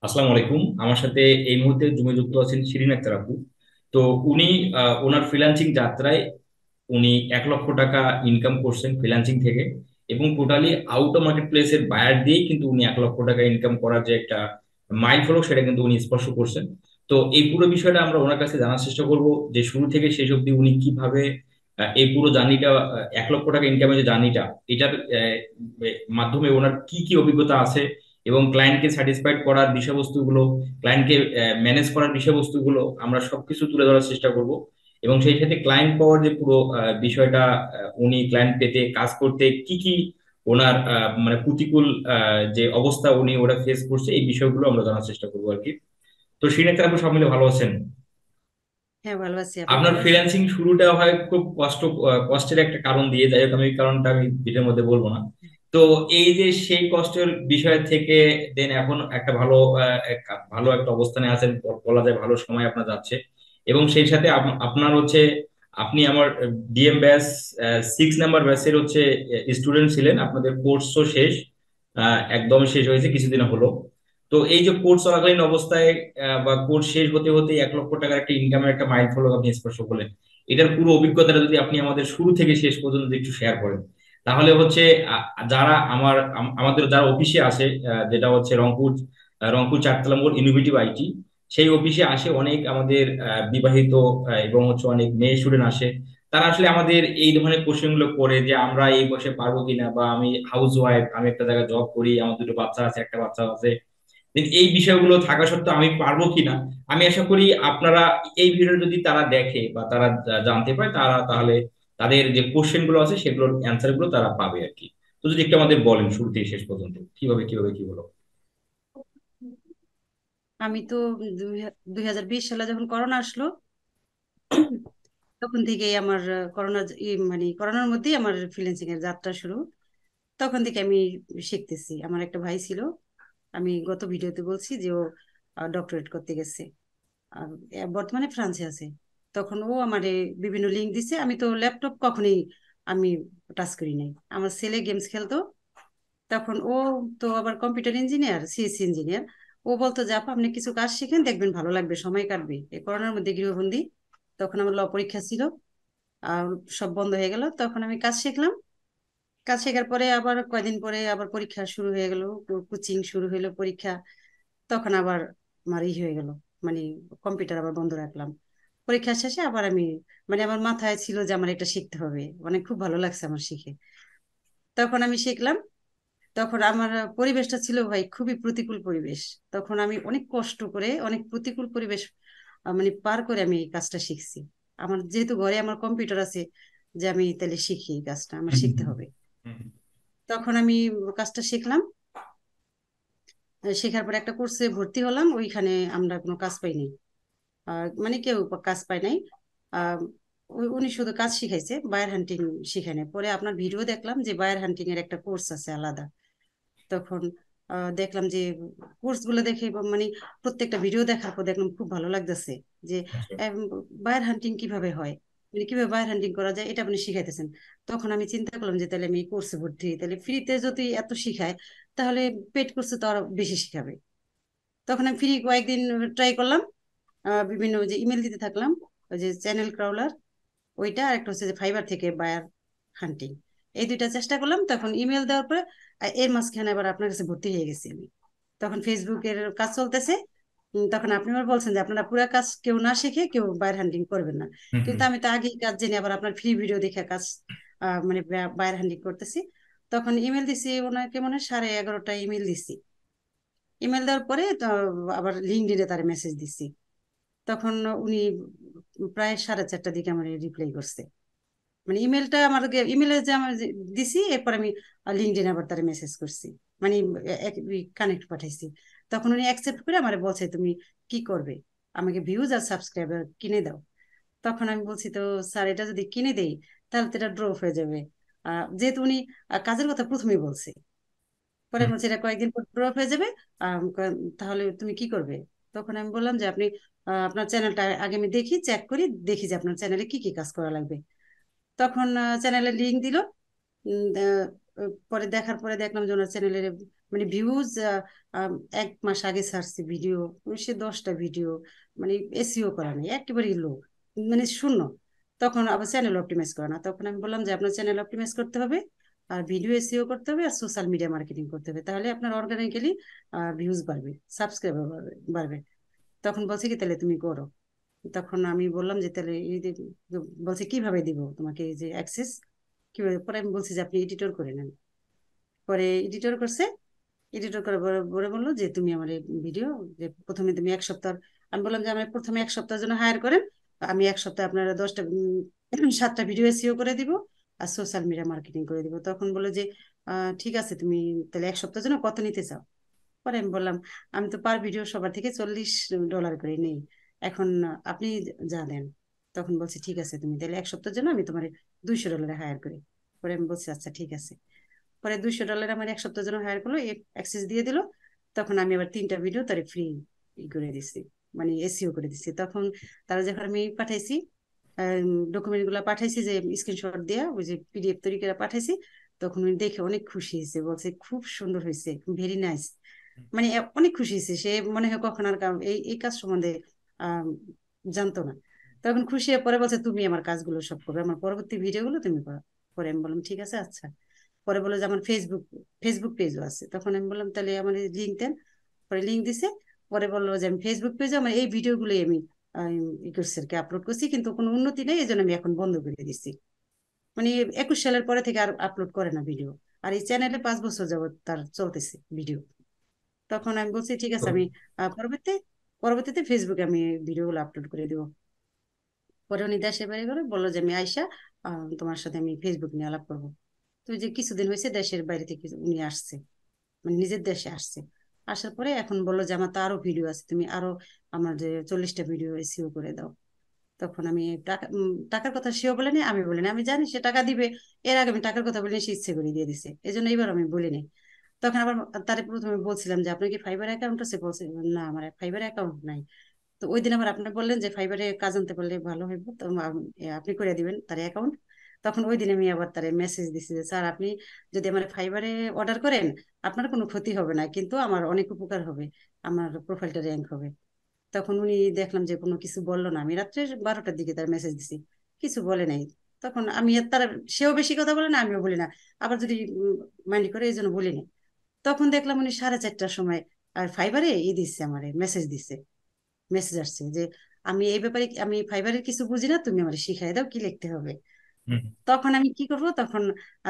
আসসালামু আলাইকুম। আমার সাথে এই মুহূর্তে জুমে যুক্ত আছেন শিরিন আক্তার আপু। তো উনি ওনার ফ্রিল্যান্সিং যাত্রায় উনি 1 লক্ষ টাকা ইনকাম করছেন ফ্রিল্যান্সিং থেকে, এবং টোটালি আউট অফ মার্কেট প্লেসের বায়ার দিয়েই কিন্তু উনি 1 লক্ষ টাকা ইনকাম করার যে একটা মাইল ফলক সেটা কিন্তু উনি স্পর্শ করছেন। তো এই পুরো বিষয়টা আমরা ওনার কাছে জানার চেষ্টা করব যে শুরু থেকে শেষ অবধি উনি কিভাবে এই পুরো জার্নিটা, 1 লক্ষ টাকা ইনকামের যে জার্নিটা, এটার মাধ্যমে ওনার কি কি অভিজ্ঞতা আছে, এবং ক্লায়েন্টকে স্যাটিসফাইড করার বিষয়বস্তুগুলো, ক্লায়েন্টকে ম্যানেজ করার বিষয়বস্তুগুলো আমরা সবকিছু তুলে ধরার চেষ্টা করব। এবং সেই সাথে ক্লায়েন্ট পাওয়ার যে পুরো বিষয়টা, উনি ক্লায়েন্ট পেতে কাজ করতে কি কি ওনার মানে প্রতিকূল যে অবস্থা উনি ওরা ফেস করছে, এই বিষয়গুলো আমরা জানার চেষ্টা করবো আর কি। তো শ্রীনেতা আপনি সব মিলে ভালো আছেন? হ্যাঁ, ভালো আছি। আপনি আপনার ভালো আছেন? ফ্রিল্যান্সিং শুরুটা হয় খুব কষ্টের একটা কারণ দিয়ে, যাই হোক আমি এই কারণটা আমি ভিডিওর মধ্যে বলবো না। তো এই যে সেই কষ্টের বিষয় থেকে দেন এখন একটা ভালো ভালো একটা অবস্থানে আছেন, বলা যায় ভালো সময় আপনার যাচ্ছে। এবং সেই সাথে আপনার হচ্ছে আপনি আমার ডিএম ব্যাচ 6 নাম্বার ব্যাচের হচ্ছে স্টুডেন্ট ছিলেন, আপনাদের কোর্সও শেষ, একদম শেষ হয়েছে কিছুদিন হলো। তো এই যে কোর্স চলাকালীন অবস্থায় বা কোর্স শেষ হতে হতে 1 লক্ষ টাকার একটা ইনকামের একটা মাইল ফলক আপনি স্পর্শ করলেন, এটার পুরো অভিজ্ঞতাটা যদি আপনি আমাদের শুরু থেকে শেষ পর্যন্ত যদি একটু শেয়ার করেন, তাহলে হচ্ছে যারা আমাদের যারা অফিসে আসে, যেটা হচ্ছে রংপুর 4 নম্বর ইনোভেটিভ আইটি, সেই অফিসে আসে অনেক আমাদের বিবাহিত এবং হচ্ছে অনেক মেয়ে স্টুডেন্ট আসে। তারা আসলে আমাদের এই ধরনের কোশ্চেন গুলো করে যে আমরা এই বয়সে পারবো কিনা, বা আমি হাউস ওয়াইফ, আমি একটা জায়গায় জব করি, আমার দুটো বাচ্চা আছে, একটা বাচ্চা আছে, কিন্তু এই বিষয়গুলো থাকা সত্ত্বেও আমি পারবো কিনা। আমি আশা করি আপনারা এই ভিডিও যদি তারা দেখে বা তারা জানতে পায়, তারা তাহলে তাদের যে কোশ্চেন গুলো আছে সেগুলোর অ্যান্সার গুলো তারা পাবে আর কি। তো যদি একটু আমাদের বলেন শুরু থেকে শেষ পর্যন্ত কিভাবে কিভাবে কি হলো। আমি তো 2020 সালে যখন করোনা আসলো, তখন থেকেই আমার করোনা মানে করোনার মধ্যেই আমার ফ্রিল্যান্সিং এর যাত্রা শুরু। তখন থেকে আমি শিখতেছি। আমার একটা ভাই ছিল, আমি গত ভিডিওতে বলছি যে ও ডক্টরেট করতে গেছে, আর বর্তমানে ফ্রান্সে আছে। তখন ও আমারে বিভিন্ন লিঙ্ক দিছে। আমি তো ল্যাপটপ কখনোই আমি টাচ করি নাই। আমার ছেলে গেমস খেলতো। তখন ও তো আবার কম্পিউটার ইঞ্জিনিয়ার, সিএসসি ইঞ্জিনিয়ার। ও বলতো যে আপা আপনি কিছু কাজ শিখেন, দেখবেন ভালো লাগবে, সময় কাটবে। এই করোনার মধ্যে গৃহবন্দী, তখন আমার পরীক্ষা ছিল, আর সব বন্ধ হয়ে গেল। তখন আমি কাজ শিখলাম। কাজ শেখার পরে আবার কয়দিন পরে আবার পরীক্ষা শুরু হয়ে গেল, কোচিং শুরু হলো, পরীক্ষা। তখন আবার আমার হয়ে গেল, মানে কম্পিউটার আবার বন্ধ রাখলাম। পরীক্ষা শেষে আবার আমি, মানে আমার মাথায় ছিল যে আমার এটা শিখতে হবে, মানে খুব ভালো লাগছে আমার শিখে। তখন আমি শিখলাম। তখন আমার পরিবেশটা ছিল ভাই খুবই প্রতিকূল পরিবেশ। তখন আমি অনেক কষ্ট করে, অনেক প্রতিকূল পরিবেশ মানে পার করে আমি এই কাজটা শিখছি। আমার যেহেতু ঘরে আমার কম্পিউটার আছে, যে আমি তাহলে শিখি, এই কাজটা আমার হুম, হুম, শিখতে হুম, হবে। হুম, তখন আমি কাজটা শিখলাম। শেখার পর একটা কোর্সে ভর্তি হলাম। ওইখানে আমরা কোনো কাজ পাইনি, মানে কেউ কাজ পায় নাই। আহ, উনি শুধু কাজ শিখাইছে, বায়ার হান্টিং শিখায় নাই। পরে আপনার ভিডিও দেখলাম যে বায়ার হান্টিং এর একটা কোর্স আছে আলাদা। তখন দেখলাম যে কোর্স গুলো দেখে মানে প্রত্যেকটা ভিডিও দেখার পর দেখলাম খুব ভালো লাগতেছে যে আচ্ছা। বায়ার হান্টিং কিভাবে হয়, মানে কিভাবে বায়ার হান্টিং করা যায় এটা আপনি শিখাইতেছেন। তখন আমি চিন্তা করলাম যে তাহলে আমি এই কোর্সে ভর্তি হই, তাহলে ফ্রিতে যদি এত শিখায়, তাহলে পেড কোর্সে তো আরো বেশি শিখাবে। তখন আমি ফ্রি কয়েকদিন ট্রাই করলাম। বিভিন্ন যে ইমেল দিতে থাকলাম, ওই যে চ্যানেল ক্রাউলার, ওইটা আর একটা হচ্ছে যে ফাইবার থেকে বায়ার হান্টিং, এই দুইটা চেষ্টা করলাম। তখন ইমেল দেওয়ার পরে এর মাঝখানে আবার আপনার কাছে ভর্তি হয়ে গেছি আমি। তখন ফেসবুকের কাজ চলতেছে। তখন আপনি আবার বলছেন যে আপনারা পুরো কাজ কেউ না শিখে কেউ বায়ার হান্টিং করবেন না। হুম, হুম, কিন্তু আমি তো আগেই কাজ জেনে আবার আপনার ফ্রি ভিডিও দেখে কাজ মানে বায়ার হান্টিং করতেছি। তখন ইমেল দিছি ওনাকে, মনে হয় 11:30টায় ইমেল দিছি। ইমেল দেওয়ার পরে তো আবার লিঙ্কডইনে তার মেসেজ দিছি। তখন উনি প্রায় 4:30টার দিকে আমার রিপ্লাই করছে। মানে ইমেলটা আমার, ইমেলে যে আমার দিছি, এরপর আমি লিঙ্কডইনে আবার তার মেসেজ করছি, মানে কানেক্ট পাঠাইছি। তখন উনি অ্যাকসেপ্ট করে আমার বলছে তুমি কি করবে, আমাকে ভিউজ আর সাবস্ক্রাইবার কিনে দাও। তখন আমি বলছি তো স্যার এটা যদি কিনে দেই তাহলে তো এটা ড্রপ হয়ে যাবে। যেহেতু উনি কাজের কথা প্রথমেই বলছে, পরে হুম, বলছে এটা কয়েকদিন পর ড্রপ হয়ে যাবে। তাহলে তুমি কি করবে? তখন আমি বললাম যে আপনি আপনার চ্যানেলটা আগে আমি দেখি, চেক করি, দেখি যে আপনার চ্যানেলে কি কি কাজ করা লাগবে। তখন চ্যানেলের লিঙ্ক দিল। পরে দেখার পরে দেখলাম যে ওনার চ্যানেলের মানে ভিউজ 1 মাস আগে ছাড়ছি ভিডিও, সে 10টা ভিডিও, মানে এসিও করা নেই, একেবারেই লো, মানে শূন্য। তখন আবার চ্যানেল অপটিমাইজ করা না, তখন আমি বললাম যে আপনার চ্যানেল অপটিমাইজ করতে হবে, আর ভিডিও এসিও করতে হবে, আর সোশ্যাল মিডিয়া মার্কেটিং করতে হবে, তাহলে আপনার অর্গানিক্যালি ভিউজ বাড়বে, সাবস্ক্রাইবার বাড়বে। তখন বলছে কি তাহলে তুমি করো। তখন আমি বললাম যে তাহলে বলছে কিভাবে দিব তোমাকে এই যে অ্যাক্সেস, কিভাবে। পরে আমি বলছি যে আপনি এডিটর করে নেন। পরে এডিটর করছে, এডিটর করার পরে পরে বললো যে তুমি আমার ভিডিও, যে প্রথমে তুমি 1 সপ্তাহ, আমি বললাম যে আমার প্রথমে 1 সপ্তাহের জন্য হায়ার করেন, আমি 1 সপ্তাহে আপনারা 10টা 7টা ভিডিও এসিও করে দিব, আর সোশ্যাল মিডিয়া মার্কেটিং করে দিব। তখন বলে যে ঠিক আছে, তুমি তাহলে 1 সপ্তাহের জন্য কত নিতে চাও। পরে আমি বললাম আমি তো পার ভিডিও সবার থেকে $40 করে নেই, এখন আপনি যা দেন। তখন বলছে ঠিক আছে, তুমি তাহলে 1 সপ্তাহের জন্য আমি তোমার $200 হায়ার করি। পরে আমি বলছি আচ্ছা ঠিক আছে। পরে $200 আমার 1 সপ্তাহের জন্য হায়ার করলো, অ্যাক্সেস দিয়ে দিল। তখন আমি আবার 3টা ভিডিও তার ফ্রি করে দিচ্ছি, মানে এসিও করে দিচ্ছি। তখন তারা যখন আমি পাঠাইছি ডকুমেন্ট গুলা পাঠাইছি, যে স্ক্রিনশট দিয়ে ওই যে পিডিএফ তৈরি করে পাঠাইছি, তখন উনি দেখে অনেক খুশি হয়েছে, বলছে খুব সুন্দর হয়েছে, ভেরি নাইস। মানে অনেক খুশি হয়েছে সে, মনে হয় কখন আর এই এই কাজ সম্বন্ধে আহ জানতো না। তখন খুশি হয়ে পরে বলছে তুমি আমার কাজগুলো সব করবে, আমার পরবর্তী ভিডিওগুলো তুমি করো। পরে আমি বললাম ঠিক আছে আচ্ছা। পরে বললো যে আমার ফেসবুক পেজও আছে। তখন আমি বললাম তাহলে আমার লিঙ্ক দেন। পরে লিঙ্ক দিছে। পরে বললো যে আমি ফেসবুক পেজে আমার এই ভিডিওগুলোই আমি ই করছি আর কি, আপলোড করছি, কিন্তু কোনো উন্নতি নেই, এই জন্য আমি এখন বন্ধ করে দিচ্ছি। মানে 21 সালের পরে থেকে আর আপলোড করে না ভিডিও। আর এই চ্যানেলে 5 বছর যাবত তার চলতেছে ভিডিও। তখন আমি বলছি ঠিক আছে, আমি পরবর্তীতে ফেসবুকে আমি ভিডিওগুলো আপলোড করে দিব। পরে উনি দেশে বাইরে গেলে বললো যে আমি আয়সা তোমার সাথে আমি ফেসবুক নিয়ে আলাপ করবো। তো ওই যে কিছুদিন হয়েছে দেশের বাইরে থেকে উনি আসছে, মানে নিজের দেশে আসছে। আসার পরে এখন বললো যে আমার তো আরো ভিডিও আছে, তুমি আরো আমার যে 40টা ভিডিও এসিও করে দাও। তখন আমি টাকার কথা সেও বলেনি, আমি বলিনি, আমি জানি সে টাকা দিবে। এর আগে আমি টাকার কথা বলিনি, সে ইচ্ছে করে দিয়ে দিছে, এই জন্য এবার আমি বলিনি। তখন আবার তারে প্রথমে বলছিলাম যে আপনার কি ফাইবার অ্যাকাউন্ট আছে, বলছে না আমার ফাইবার অ্যাকাউন্ট নাই। তো ওই দিন আবার আপনি বললেন যে ফাইবারে কাজ আনতে পারলে ভালো হইব, তো আপনি করে দিবেন তার অ্যাকাউন্ট। তখন ওই দিন আমি আবার তারে মেসেজ দিছি যে স্যার আপনি যদি আমার ফাইবারে অর্ডার করেন, আপনার কোনো ক্ষতি হবে না, কিন্তু আমার অনেক উপকার হবে, আমার প্রোফাইলটা র্যাঙ্ক হবে। তখন উনি দেখলাম যে কোনো কিছু বললো না, আমি রাত্রে 12টার দিকে তার মেসেজ দিছি, কিছু বলে নাই। তখন আমি আর তার, সেও বেশি কথা বলে না, আমিও বলি না, আবার যদি মাইন্ড করে এই জন্য বলিনি। তখন দেখলাম উনি 4:30টার সময় আর ফাইবারে দিচ্ছে, আমার মেসেজ দিচ্ছে, মেসেজ আসছে যে আমি এই ব্যাপারে, আমি ফাইবারের কিছু বুঝি না, তুমি আমার শিখাই দাও কি লিখতে হবে। হুম। তখন আমি কি করবো, তখন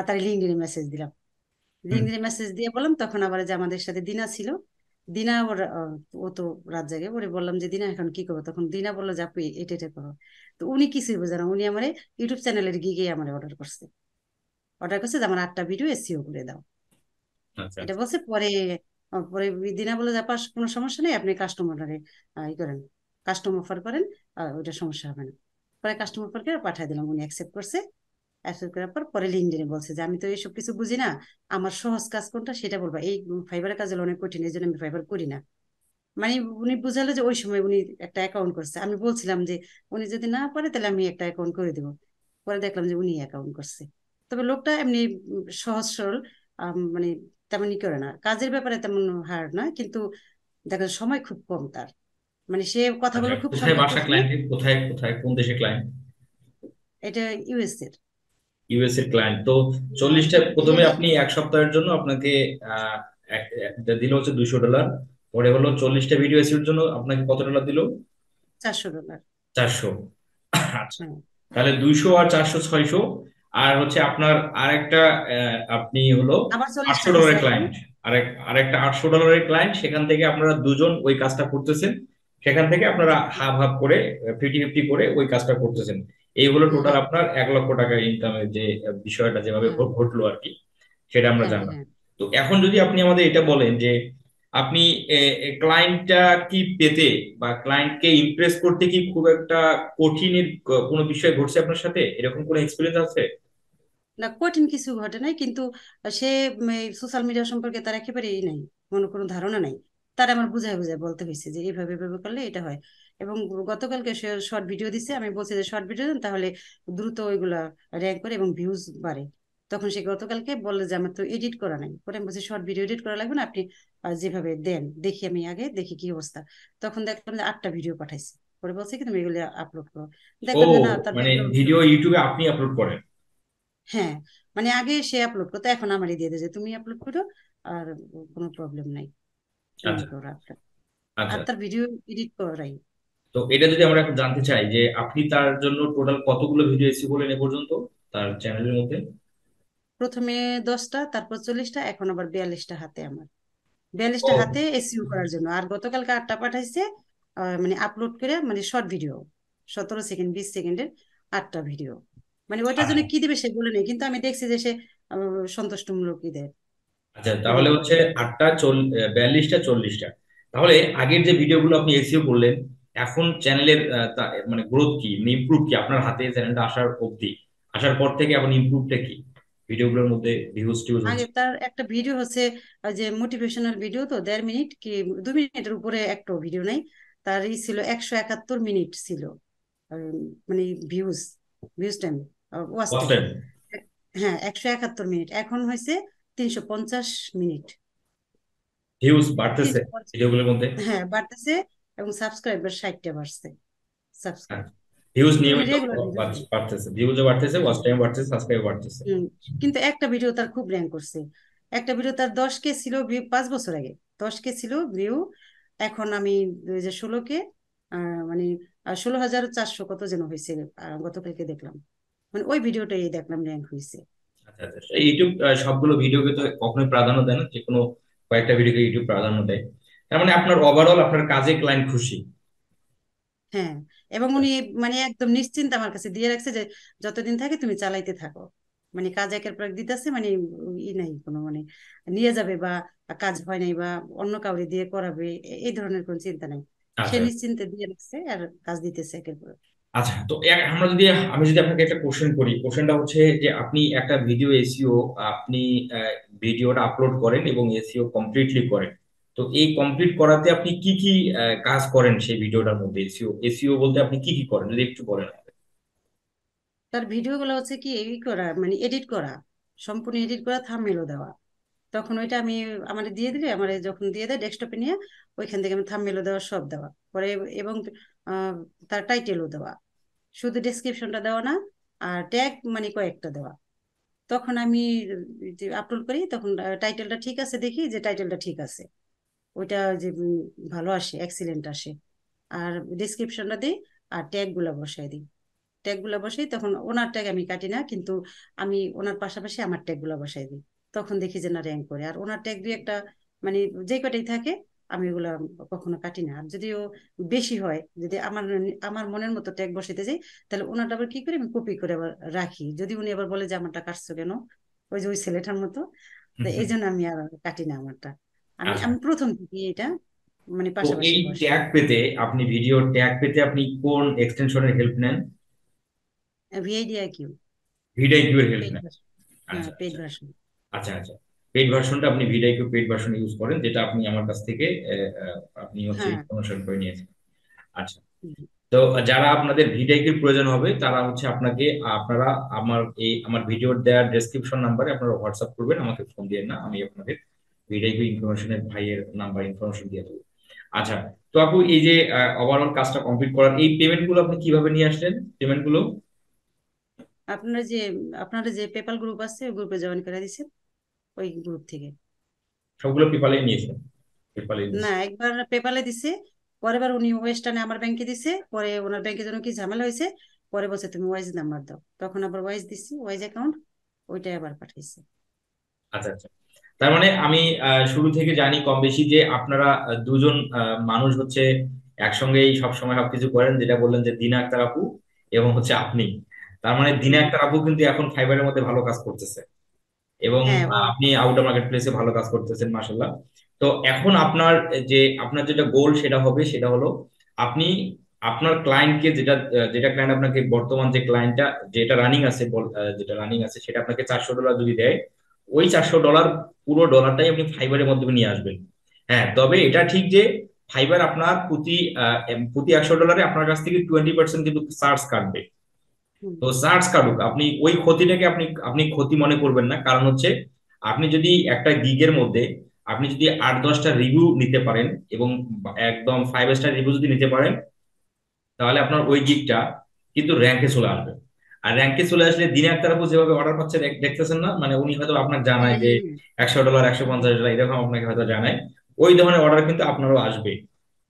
তার লিঙ্কডইনে মেসেজ দিলাম। হুম। লিঙ্কডইনে মেসেজ দিয়ে বললাম, তখন আবার যে আমাদের সাথে দিনা ছিল, দিনা ওর ও তো রাত জাগে, ওরে বললাম যে দিনা এখন কি করবো। তখন দিনা বললো যে আপু এটা এটা করো। তো উনি কিছুই বোঝে না, উনি আমার ইউটিউব চ্যানেলের গিগে আমার অর্ডার করছে যে আমার 8টা ভিডিও এসিও করে দাও। আচ্ছা এটা আচ্ছা। বলছে। পরে পরে দিনা বলে যে আপা কোনো সমস্যা নেই, আপনি কাস্টমারে ই করেন, কাস্টম অফার করেন, ওইটা সমস্যা হবে না। পরে কাস্টম অফার করে পাঠিয়ে দিলাম, উনি অ্যাকসেপ্ট করছে। অ্যাকসেপ্ট করার পর পরে লিঙ্কডইনে বলছে যে আমি তো এইসব কিছু বুঝি না, আমার সহজ কাজ কোনটা সেটা বলবা, এই ফাইবারের কাজ হলো অনেক কঠিন, এই জন্য আমি ফাইবার করি না। মানে উনি বুঝালো যে ওই সময় উনি একটা অ্যাকাউন্ট করছে, আমি বলছিলাম যে উনি যদি না পারে তাহলে আমি একটা অ্যাকাউন্ট করে দিব। পরে দেখলাম যে উনি অ্যাকাউন্ট করছে। তবে লোকটা এমনি সহজ সরল, মানে তেমনই করে না, কাজের ব্যাপারে তেমন হার্ড না, কিন্তু দেখা যায় সময় খুব কম তার, মানে সে আচ্ছা, কথাগুলো খুব কোথায় সংক্ষেপে বাসা শুনে। ক্লায়েন্টের, কোথায় কোথায় কোন দেশের ক্লায়েন্ট? এটা ইউএস এর। ইউএস এর ক্লায়েন্ট তো। আর 40টা প্রথমে এখানে আপনি 1 সপ্তাহের জন্য আপনাকে আহ দিল হচ্ছে $200। পরে হলো 40টা ভিডিও এসির জন্য আপনাকে কত ডলার দিল? $400। 400। আচ্ছা, হ্যাঁ, তাহলে 200 আর 400 600। আর হচ্ছে আপনার আরেকটা আপনি হলো আবার আটশো 40টা দিছে ডলারের এখন। ক্লায়েন্ট। আরেকটা $800 ক্লায়েন্ট, সেখান থেকে আপনারা দুজন ওই কাজটা করতেছেন। সেখান থেকে আপনারা হ্যাঁ, হাফ হাফ করে 50-50 করে ওই কাজটা করতেছেন। এই হলো টোটাল হ্যাঁ, আপনার $1 লক্ষ ইনকামের যে বিষয়টা যেভাবে হ্যাঁ, ঘটলো আর কি, সেটা আমরা হ্যাঁ, জানলাম। হ্যাঁ। তো এখন যদি আপনি আমাদের এটা বলেন যে আপনি ক্লায়েন্টটা কি পেতে বা ক্লায়েন্টকে ইমপ্রেস করতে কি খুব একটা কঠিনের কোনো বিষয় ঘটছে আপনার সাথে, এরকম কোনো এক্সপিরিয়েন্স আছে? না, কঠিন কিছু ঘটে নাই, কিন্তু সে সোশ্যাল মিডিয়া সম্পর্কে তার একেবারেই নাই, কোনো ধারণা নাই। তার আমার বুঝায় বুঝায় বলতে হয়েছে যে এইভাবে এভাবে করলে এটা হয়। এবং গতকালকে সে শর্ট ভিডিও দিছে, আমি বলছি যে শর্ট ভিডিও দেন, তাহলে দ্রুত ওইগুলা র্যাঙ্ক করে এবং ভিউজ বাড়ে। তখন সে গতকালকে বললে যে আমার তো এডিট করা নাই। পরে আমি বলছি শর্ট ভিডিও এডিট করা লাগবে না, আপনি যেভাবে দেন দেখি, আমি আগে দেখি কি অবস্থা। তখন দেখলাম যে 8টা ভিডিও পাঠাইছে। পরে বলছে কি তুমি এগুলো আপলোড করো। ও, দেখলাম যে না, তার মানে ব্যাকগ্রাউন্ড। ভিডিও ইউটিউবে আপনি আপলোড করেন? হ্যাঁ, মানে আগে সে আপলোড করতো, এখন আমারই দিয়ে দেয় যে তুমি আপলোড করো, আর কোনো প্রবলেম নাই, তুমি আচ্ছা, করো আপনার। আচ্ছা। আর তার ভিডিও এডিট করাই। তো এটা যদি আমরা এখন জানতে চাই যে আপনি তার জন্য টোটাল কতগুলো ভিডিও এসি বলেন এ পর্যন্ত তার চ্যানেলের মধ্যে? প্রথমে 10টা, তারপর 40টা, এখন আবার 42টা হাতে আমার। 42টা ও, হাতে এসইও করার জন্য। আর গতকালকে 8টা পাঠাইছে, মানে আপলোড করে, মানে শর্ট ভিডিও, 17 সেকেন্ড 20 সেকেন্ডের 8টা ভিডিও। মানে ওইটার জন্য আচ্ছা, কি দিবে সে বলে নেই, কিন্তু আমি দেখছি যে সে সন্তুষ্টমূলকই দেয়, আচ্ছা। তাহলে পেমেন্ট করে। হচ্ছে 8টা 42টা 40টা। তাহলে আগের যে ভিডিওগুলো আপনি এসিও করলেন, এখন চ্যানেলের মানে গ্রোথ কি, ইমপ্রুভ কি আপনার হাতে চ্যানেলটা আসার অবধি, আসার পর থেকে এখন ইমপ্রুভটা কি? ভিডিওগুলোর মধ্যে ভিউজ টিউজ আগে হচ্ছে? তার একটা ভিডিও হচ্ছে, যে মোটিভেশনাল ভিডিও, তো 1.5 মিনিট কি 2 মিনিটের উপরে একটা ভিডিও নাই। তার ই ছিল 171 মিনিট ছিল, উম, মানে views, views time, watch first time. Time? হ্যাঁ, 171 মিনিট, এখন হয়েছে 350 মিনিট। ভিউজ বাড়তেছে 350। ভিডিওগুলোর মধ্যে? হ্যাঁ, বাড়তেছে। এবং সাবস্ক্রাইবার 60টা বাড়ছে, সাবস্ক্রাইব। ভিউজ মানে নিয়মিত রেগুলার ভিডিও। বাড়তেছে, ভিউজও বাড়তেছে, ওয়াচ টাইম বাড়তেছে, সাবস্ক্রাইব বাড়তেছে। হম। কিন্তু একটা ভিডিও তার খুব র্যাঙ্ক করছে। একটা ভিডিও তার 10K ছিল ভিউ 5 বছর আগে, 10K ছিল ভিউ। এখন আমি 2016-কে মানে 16,400 কত যেন হয়েছে, গতকালকে দেখলাম। মানে ওই ভিডিওটাই দেখলাম র্যাঙ্ক হয়েছে। আচ্ছা, আচ্ছা। ইউটিউব সবগুলো ভিডিওকে তো কখনোই প্রাধান্য দেয় না, যে কোনো কয়েকটা ভিডিওকে ইউটিউব প্রাধান্য দেয়। তার মানে আপনার ওভারঅল আপনার কাজে ক্লায়েন্ট খুশি? হ্যাঁ, এবং উনি মানে একদম নিশ্চিন্ত আমার কাছে দিয়ে রাখছে যে যতদিন থাকে তুমি চালাইতে থাকো। মানে কাজ একের পর এক দিতেছে, মানে ই নাই কোনো, মানে নিয়ে যাবে বা কাজ হয় নাই বা অন্য কাউরে দিয়ে করাবে, এই ধরনের কোনো চিন্তা নাই। সে আচ্ছা, নিশ্চিন্তে দিয়ে রাখছে আর কাজ দিতেছে একের পর এক। আচ্ছা। তো আমি যদি আপনাকে একটা কোশ্চেন করি, কোশ্চেনটা হচ্ছে যে আপনি একটা ভিডিও এসইও, আপনি ভিডিওটা আপলোড করেন এবং এসইও কমপ্লিটলি করেন। তো এই কমপ্লিট করাতে আপনি কি কি কাজ করেন সেই ভিডিওটার মধ্যে? এসইও এসইও বলতে আপনি কি কি করেন যদি একটু বলেন? তার ভিডিও গুলো হচ্ছে কি এই করা, মানে এডিট করা, সম্পূর্ণ এডিট করা, থাম্বনেলও দেওয়া। তখন ওইটা আমি আমার দিয়ে দিলে, আমার যখন দিয়ে দেয় ডেস্কটপে নিয়ে, ওইখান থেকে আমি থাম্বনেলও দেওয়া, সব দেওয়া পরে। এবং আহ, তার টাইটেলও দেওয়া, শুধু ডেসক্রিপশনটা দেওয়া না, আর ট্যাগ মানে কয়েকটা দেওয়া। তখন আমি যে আপলোড করি, তখন টাইটেলটা ঠিক আছে, দেখি যে টাইটেলটা ঠিক আছে, ওইটা যে ভালো আসে, এক্সিলেন্ট আসে। আর ডিসক্রিপশনটা দিই, আর ট্যাগ গুলা বসাই দিই। ট্যাগ গুলা বসাই, তখন ওনার ট্যাগ আমি কাটি না, কিন্তু আমি ওনার পাশাপাশি আমার ট্যাগ গুলা বসাই দিই। তখন দেখি যে না, র্যাঙ্ক করে। আর ওনার ট্যাগ দুই একটা, মানে যে কটাই থাকে, আমি ওগুলা কখনো কাটি না। আর যদিও বেশি হয়, যদি আমার আমার মনের মতো ট্যাগ বসাইতে যাই, তাহলে ওনারটা আবার কি করি, আমি কপি করে আবার রাখি, যদি উনি আবার বলে যে আমারটা কাটছো কেন, ওই যে ওই ছেলেটার মতো। তো এই জন্য আমি আর কাটি না আমারটা। আমি আচ্ছা। আমি প্রথম থেকে এটা মানে তো পাশাপাশি এই বসাই। ট্যাগ পেতে, আপনি ভিডিও ট্যাগ পেতে আপনি কোন এক্সটেনশনের হেল্প নেন? ভিআইডিআই কিউ, ভিডিআইকিউ এর হেল্প পেইড নেন? ভার্সন। হ্যাঁ, আচ্ছা, পেইড আচ্ছা। ভার্সন। আচ্ছা, আচ্ছা। পেইড ভার্সনটা আপনি ভিডিআইকিউ পেইড ভার্সন ইউজ করেন, যেটা আপনি আমার কাছ থেকে আপনি হচ্ছে হ্যাঁ। ইনফরমেশন করে নিয়েছেন। আচ্ছা। হুম। তো যারা আপনাদের ভিডিআইকিউর প্রয়োজন হবে তারা হচ্ছে আপনারা আমার ভিডিওর দেওয়ার ডেসক্রিপশন নাম্বারে আপনারা হোয়াটসঅ্যাপ করবেন, আমাকে ফোন দিয়ে না, আমি আপনাদের ভিডিআইকিউ ইনফরমেশনের ভাইয়ের নাম্বার ইনফরমেশন দিয়ে দেবো। আচ্ছা। তো আপু, এই যে ওভারঅল কাজটা কমপ্লিট করার এই পেমেন্ট গুলো আপনি কিভাবে নিয়ে আসলেন, পেমেন্ট গুলো? আপনারা যে আপনারা যে পেপাল গ্রুপ আছে, ওই গ্রুপে জয়েন করে দিছেন, ওই গ্রুপ থেকে। সবগুলো পেপালে নিয়েছেন? পেপালে না, নিয়েছেন? একবার পেপালে দিছে, পরের বার উনি ওয়েস্টার্নে আমার ব্যাংকে দিছে, পরে ওনার ব্যাংকে যেন কি ঝামেলা হয়েছে, পরে বলছে তুমি ওয়াইজ নাম্বার দাও, তখন আবার ওয়াইজ দিছি, ওয়াইজ অ্যাকাউন্ট, ওইটাই আবার পাঠাইছে। আচ্ছা, আচ্ছা। তার মানে আমি শুরু থেকে জানি কম বেশি যে আপনারা দুজন মানুষ হচ্ছে একসঙ্গেই সবসময় সবকিছু করেন, যেটা বললেন যে দিনা আক্তার আপু এবং হচ্ছে আপনি। তার মানে দিনা হুম। আক্তার আপু কিন্তু এখন ফাইবারের মধ্যে ভালো কাজ করতেছে এবং হ্যাঁ, ও। আপনি আউট অফ মার্কেট প্লেসে ভালো কাজ করতেছেন, মাশাল্লাহ। তো এখন আপনার যেটা গোল সেটা হবে, সেটা হলো আপনি আপনার ক্লায়েন্টকে, যেটা ক্লায়েন্ট আপনাকে বর্তমান যে ক্লায়েন্টটা যেটা রানিং আছে সেটা আপনাকে $400 যদি দেয়, ওই $400 পুরো ডলারটাই আপনি ফাইবারের মাধ্যমে নিয়ে আসবেন। হ্যাঁ, তবে এটা ঠিক যে ফাইবার আপনার প্রতি $100 আপনার কাছ থেকে 20% কিন্তু চার্জ কাটবে। হুম। তো চার্জ কাটুক, আপনি ওই ক্ষতিটাকে আপনি আপনি ক্ষতি মনে করবেন না। কারণ হচ্ছে আপনি যদি একটা গিগের মধ্যে আপনি যদি 8-10টা রিভিউ নিতে পারেন এবং একদম 5 স্টার রিভিউ যদি নিতে পারেন, তাহলে আপনার ওই গিগটা কিন্তু র্যাঙ্কে চলে আসবে। আর র্যাঙ্কে চলে আসলে দিনে একতার উপর যেভাবে অর্ডার পাচ্ছে দেখতেছেন না, মানে উনি হয়তো আপনার জানায় হ্যাঁ, যে হ্যাঁ, হ্যাঁ। $100 $150 এরকম আপনাকে হয়তো জানায়, ওই ধরনের অর্ডার কিন্তু আপনারও আসবে।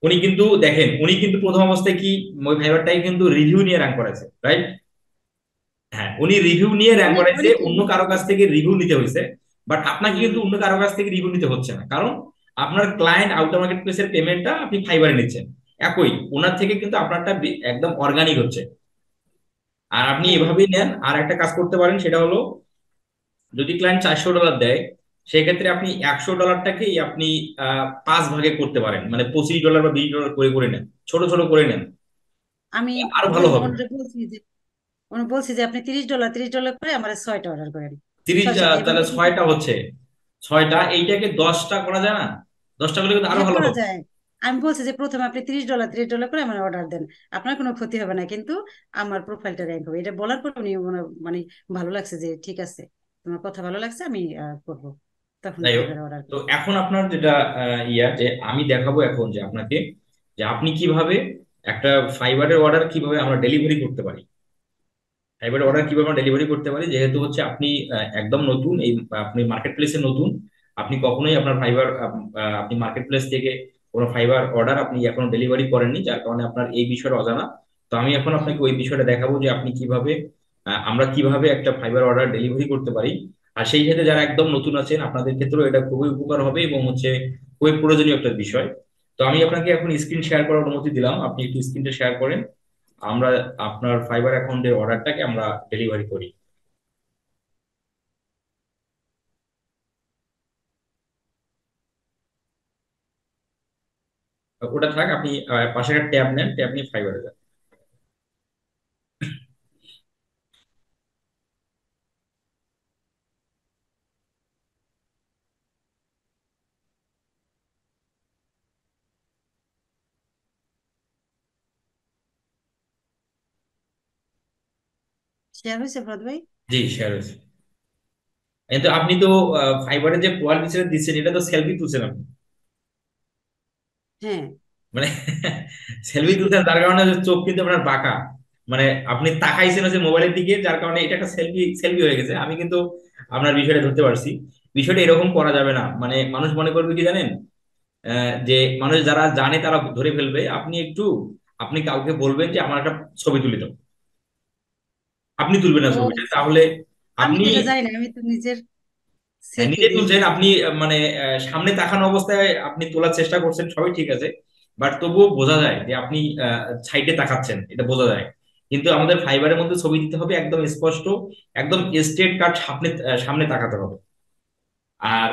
উনি কিন্তু দেখেন, উনি কিন্তু প্রথম অবস্থায় কি ওই ফাইবারটাই কিন্তু রিভিউ নিয়ে র্যাঙ্ক করেছে, রাইট? হ্যাঁ, উনি রিভিউ নিয়ে র্যাঙ্ক অনেক করাইছে, অনেকেই অন্য কারো বলতেছে। কাছ থেকে রিভিউ নিতে হয়েছে। বাট আপনাকে হুম, কিন্তু হুম। অন্য কারো কাছ থেকে রিভিউ নিতে হচ্ছে না, কারণ আপনার ক্লায়েন্ট আউটার মার্কেট প্লেসের পেমেন্টটা আপনি ফাইবারে নিচ্ছেন। একই ওনার থেকে কিন্তু আপনারটা একদম অর্গানিক হচ্ছে। আর আপনি হ্যাঁ, এভাবেই নেন। আর একটা কাজ করতে পারেন, সেটা হলো যদি ক্লায়েন্ট $400 দেয়, সেক্ষেত্রে আপনি $100টাকেই আপনি 5 ভাগে করতে পারেন, মানে $25 বা $20 করে করে নেন, ছোট ছোট করে নেন, আমি আরো ভালো হবে। ওনারে বলছি যে, উনি বলছি যে আপনি $30 $30 করে আমার 6টা অর্ডার করেন। 30, সরি, সরি, এভাবে তাহলে বলছি। 6টা হচ্ছে, 6টা, এইটাকে 10টা করা যায় না? 10টা করলে কিন্তু আরো হ্যাঁ, ভালো করা হবে। যায়। আমি বলছি যে প্রথমে আপনি $30 $30 করে আমার অর্ডার দেন, আপনার কোনো ক্ষতি হবে না, কিন্তু আমার প্রোফাইলটা র্যাঙ্ক হবে। এটা বলার পর উনি মানে ভালো লাগছে যে ঠিক আছে, তোমার কথা ভালো লাগছে, আমি করবো। তখন যাই হোক, ফাইবার অর্ডার তো করি। এখন আপনার যেটা যে আমি দেখাবো এখন যে আপনাকে, যে আপনি কিভাবে একটা ফাইবারের অর্ডার কিভাবে আমরা ডেলিভারি করতে পারি। এবার হ্যাঁ, অর্ডার কিভাবে আমরা ডেলিভারি করতে পারি, যেহেতু হচ্ছে আপনি একদম নতুন এই, আপনি মার্কেট প্লেসে নতুন, আপনি কখনোই আপনার ফাইবার আপনি মার্কেট প্লেস থেকে কোনো ফাইবার অর্ডার আপনি এখনো ডেলিভারি করেননি, যার কারণে আপনার এই বিষয়টা অজানা। তো আমি এখন আপনাকে ওই বিষয়টা দেখাবো যে আপনি কিভাবে আমরা কিভাবে একটা ফাইবার অর্ডার ডেলিভারি করতে পারি। আর সেই ক্ষেত্রে যারা একদম নতুন আছেন, আপনাদের ক্ষেত্রেও এটা খুবই উপকার হবে এবং হচ্ছে খুবই প্রয়োজনীয় একটা বিষয়। তো আমি আপনাকে এখন স্ক্রিন শেয়ার করার অনুমতি দিলাম, আপনি একটু স্ক্রিনটা শেয়ার করেন। আমরা আপনার ফাইবার অ্যাকাউন্টের অর্ডারটাকে আমরা ডেলিভারি করি। ওটা থাক, আপনি পাশে একটা ট্যাব নেন, ট্যাব নিয়ে ফাইবারে যান। শেয়ার হয়েছে ফরাদ ভাই? জি, শেয়ার হয়েছে। কিন্তু আপনি তো ফাইবারে যে কোয়ালিটি দিচ্ছেন, এটা তো সেলফি তুলছেন আপনি, হ্যাঁ। মানে সেলফি তুলছেন, তার কারণে যে চোখ কিন্তু আপনার বাঁকা, মানে আপনি তাকাইছেন হচ্ছে মোবাইলের দিকে, যার কারণে এটা একটা সেলফি সেলফি হয়ে গেছে। আমি কিন্তু আপনার বিষয়টা ধরতে পারছি। বিষয়টা এরকম করা যাবে না, মানে মানুষ মনে করবে কি জানেন, যে মানুষ যারা জানে তারা ধরে ফেলবে। আপনি একটু, আপনি কাউকে বলবেন যে আমার একটা ছবি তুলে দাও, আপনি তুলবেন না ও ছবিটা, আচ্ছা। তাহলে আমি আপনি, তো এটা জানি না, আমি তো নিজের হ্যাঁ, সেলফি নিজে দিয়ে তুলছেন দিছি। আপনি, মানে সামনে তাকানো অবস্থায় আপনি তোলার চেষ্টা করছেন, সবই ঠিক আছে। বাট তবুও বোঝা যায় যে আপনি সাইডে তাকাচ্ছেন, এটা বোঝা যায়। কিন্তু আমাদের ফাইবারের মধ্যে ছবি দিতে হবে একদম স্পষ্ট, একদম স্ট্রেট কাট, সামনে সামনে তাকাতে হবে। আর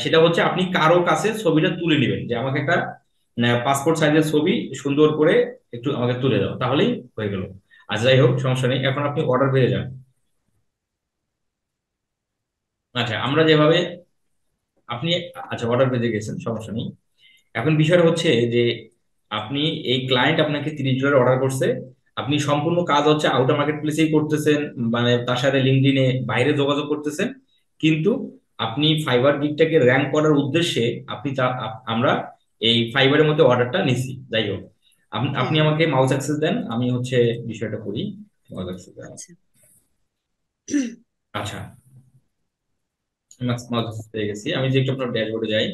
সেটা হচ্ছে আপনি কারো কাছে ছবিটা তুলে নেবেন, যে আমাকে একটা পাসপোর্ট সাইজের ছবি সুন্দর করে একটু আমাকে তুলে দাও, তাহলেই হয়ে গেল। আর যাই হোক, সমস্যা নেই, এখন আপনি অর্ডার পেয়ে যান। আচ্ছা, আমরা যেভাবে আপনি, আচ্ছা অর্ডার পেয়ে গেছেন, সমস্যা নেই। এখন বিষয়টা হচ্ছে যে আপনি, এই ক্লায়েন্ট আপনাকে $30 অর্ডার করছে, আপনি সম্পূর্ণ কাজ হচ্ছে আউটার মার্কেট প্লেসেই করতেছেন, মানে তার সাথে লিঙ্কডইনে বাইরে যোগাযোগ করতেছেন। কিন্তু আপনি ফাইবার গিগটাকে র্যাঙ্ক করার উদ্দেশ্যে আপনি আমরা এই ফাইবারের মধ্যে অর্ডারটা নিছি। যাই হোক, আপনি হ্যাঁ। আমাকে মাউস অ্যাক্সেস দেন, আমি হচ্ছে বিষয়টা করি। মাউস অ্যাক্সেস দেন। আচ্ছা। আচ্ছা, মাউস অ্যাক্সেস পেয়ে গেছি, আমি যে একটু আপনার ড্যাশবোর্ডে যাই।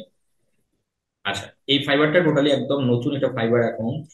আচ্ছা, এই ফাইবারটা টোটালি একদম নতুন একটা ফাইবার অ্যাকাউন্ট।